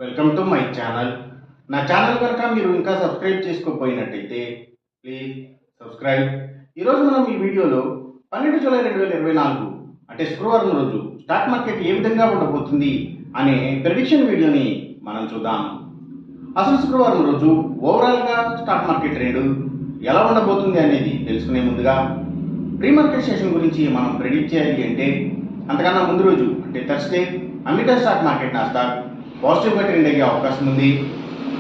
Welcome to my channel. నా channel కనుక మీరు ఇంకా సబ్స్క్రైబ్ చేసుకోకపోయినట్టయితే ప్లీజ్ సబ్స్క్రైబ్. ఈరోజు మనం ఈ వీడియోలో 12 జూలై 2024 అంటే శుక్రవారం రోజు స్టాక్ మార్కెట్ ఏ విధంగా ఉండబోతుంది అనే ప్రెడిక్షన్ వీడియోని మనం చూద్దాం. అసలు శుక్రవారం రోజు ఓవరాల్గా స్టాక్ మార్కెట్ ట్రెండ్ ఎలా ఉండబోతుంది అనేది తెలుసుకునే ముందుగా ప్రీ మార్కెట్ సెషన్ గురించి మనం ప్రెడిక్ట్ చేయాలి అంటే అంతకన్నా ముందు రోజు అంటే Thursday America stock market Nasdaq పాజిటివ్గా ట్రెండ్ అయ్యే అవకాశం ఉంది.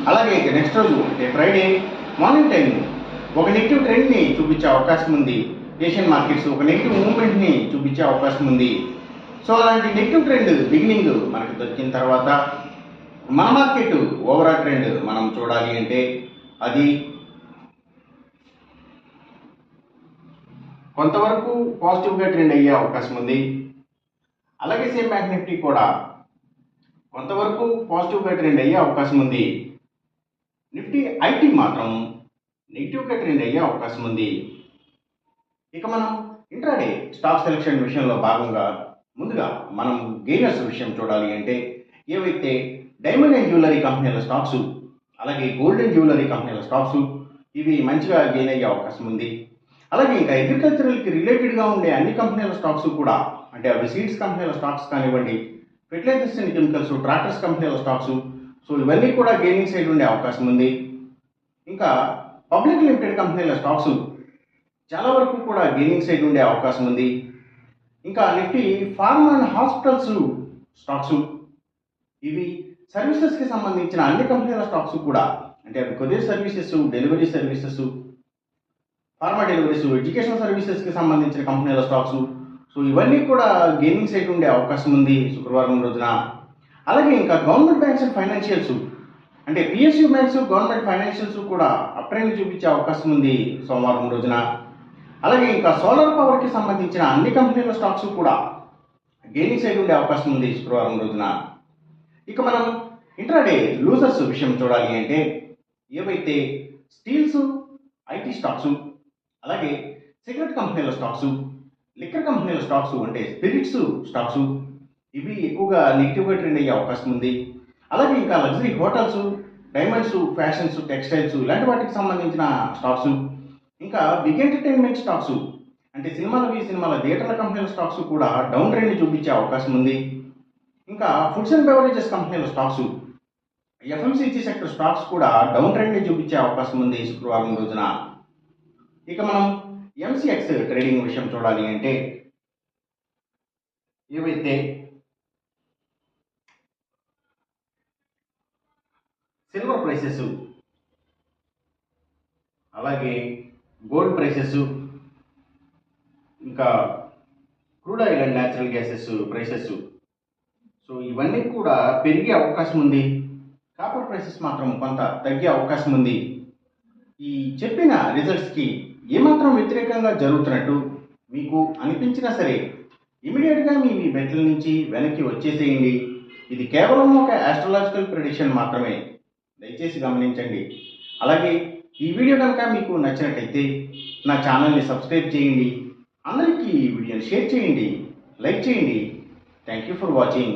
అలాగే నెక్స్ట్ రోజు అంటే ఫ్రైడే మార్నింగ్ టైం ఒక నెగిటివ్ ట్రెండ్ని చూపించే అవకాశం ఉంది. ఏషియన్ మార్కెట్స్ ఒక నెగిటివ్ మూవ్మెంట్ని చూపించే అవకాశం ఉంది. సో అలాంటి నెగిటివ్ ట్రెండ్ బిగినింగ్ మనకు దొరికిన తర్వాత మన మార్కెట్ ఓవరాల్ ట్రెండ్ మనం చూడాలి అంటే అది కొంతవరకు పాజిటివ్గా ట్రెండ్ అయ్యే అవకాశం ఉంది. అలాగే సేమ్ బ్యాంక్ నిఫ్టీ కూడా కొంతవరకు పాజిటివ్గా ట్రెండ్ అయ్యే అవకాశం ఉంది. నిఫ్టీ ఐటీ మాత్రం నెగిటివ్గా ట్రెండ్ అయ్యే అవకాశం ఉంది. ఇక మనం ఇంట్రాడే స్టాక్ సెలెక్షన్ విషయంలో భాగంగా ముందుగా మనం గెయినర్స్ విషయం చూడాలి అంటే ఏవైతే డైమండ్ అండ్ జ్యువెలరీ కంపెనీల స్టాక్స్ అలాగే గోల్డ్ అండ్ జ్యువెలరీ కంపెనీల స్టాక్స్ ఇవి మంచిగా గెయిన్ అయ్యే అవకాశం ఉంది. అలాగే ఇంకా అగ్రికల్చరల్కి రిలేటెడ్గా ఉండే అన్ని కంపెనీల స్టాక్స్ కూడా అంటే అవి సీడ్స్ కంపెనీల స్టాక్స్ కానివ్వండి, ఫెర్టిలైజర్స్ అండ్ కెమికల్స్, ట్రాక్టర్స్ కంపెనీల స్టాక్స్, సో ఇవన్నీ కూడా గెయినింగ్ సైడ్ ఉండే అవకాశం ఉంది. ఇంకా పబ్లిక్ లిమిటెడ్ కంపెనీల స్టాక్స్ చాలా వరకు కూడా గెయినింగ్ సైడ్ ఉండే అవకాశం ఉంది. ఇంకా Nifty pharma and hospitals stocks ఇవి సర్వీసెస్కి సంబంధించిన అన్ని కంపెనీల స్టాక్స్ కూడా అంటే అవి courier services, delivery services, pharma deliveries, education సర్వీసెస్కి సంబంధించిన కంపెనీల స్టాక్స్, సో ఇవన్నీ కూడా గెయినింగ్ సైడ్ ఉండే అవకాశం ఉంది శుక్రవారం రోజున. అలాగే ఇంకా గవర్నమెంట్ బ్యాంక్స్ అండ్ ఫైనాన్షియల్స్ అంటే పిఎస్యూ బ్యాంక్స్, గవర్నమెంట్ ఫైనాన్షియల్స్ కూడా అప్ ట్రెండ్ చూపించే అవకాశం ఉంది సోమవారం రోజున. అలాగే ఇంకా సోలార్ పవర్కి సంబంధించిన అన్ని కంపెనీల స్టాక్స్ కూడా గెయినింగ్ సైడ్ ఉండే అవకాశం ఉంది శుక్రవారం రోజున. ఇక మనం ఇంట్రాడే లూజర్స్ విషయం చూడాలి అంటే ఏవైతే స్టీల్స్, ఐటీ స్టాక్స్, అలాగే సిగరెట్ కంపెనీల స్టాక్స్, లిక్కర్ కంపెనీల స్టాక్స్ అంటే స్పిరిట్స్ స్టాక్స్ ఇవి ఎక్కువగా నెగిటివ్గా ట్రెండ్ అయ్యే అవకాశం ఉంది. అలాగే ఇంకా luxury hotels, diamonds, fashions, textiles ఇలాంటి వాటికి సంబంధించిన స్టాక్స్, ఇంకా బిగ్ ఎంటర్టైన్మెంట్ స్టాక్స్ అంటే సినిమాల థియేటర్ల కంపెనీల స్టాక్స్ కూడా డౌన్ ట్రెండ్ చూపించే అవకాశం ఉంది. ఇంకా ఫుడ్స్ అండ్ బెవరేజెస్ కంపెనీల స్టాక్స్, ఎఫ్ఎంసీజీ సెక్టర్ స్టాక్స్ కూడా డౌన్ ట్రెండ్ చూపించే అవకాశం ఉంది శుక్రవారం రోజున. ఇక మనం ఎంసీఎక్స్ ట్రేడింగ్ విషయం చూడాలి అంటే ఏవైతే సిల్వర్ ప్రైసెస్, అలాగే గోల్డ్ ప్రైసెస్, ఇంకా crude oil and natural gases prices, so ఇవన్నీ కూడా పెరిగే అవకాశం ఉంది. కాపర్ ప్రైసెస్ మాత్రం కొంత తగ్గే అవకాశం ఉంది. ఈ చెప్పిన రిజల్ట్స్కి ఏమాత్రం వ్యతిరేకంగా జరుగుతున్నట్టు మీకు అనిపించినా సరే ఇమీడియట్గా మీ బెట్ల నుంచి వెనక్కి వచ్చేసేయండి. ఇది కేవలం ఒక ఆస్ట్రాలజికల్ ప్రెడిక్షన్ మాత్రమే, దయచేసి గమనించండి. అలాగే ఈ వీడియో కనుక మీకు నచ్చినట్టయితే నా ఛానల్ని సబ్స్క్రైబ్ చేయండి, అందరికీ ఈ వీడియోని షేర్ చేయండి, లైక్ చేయండి. Thank you for watching.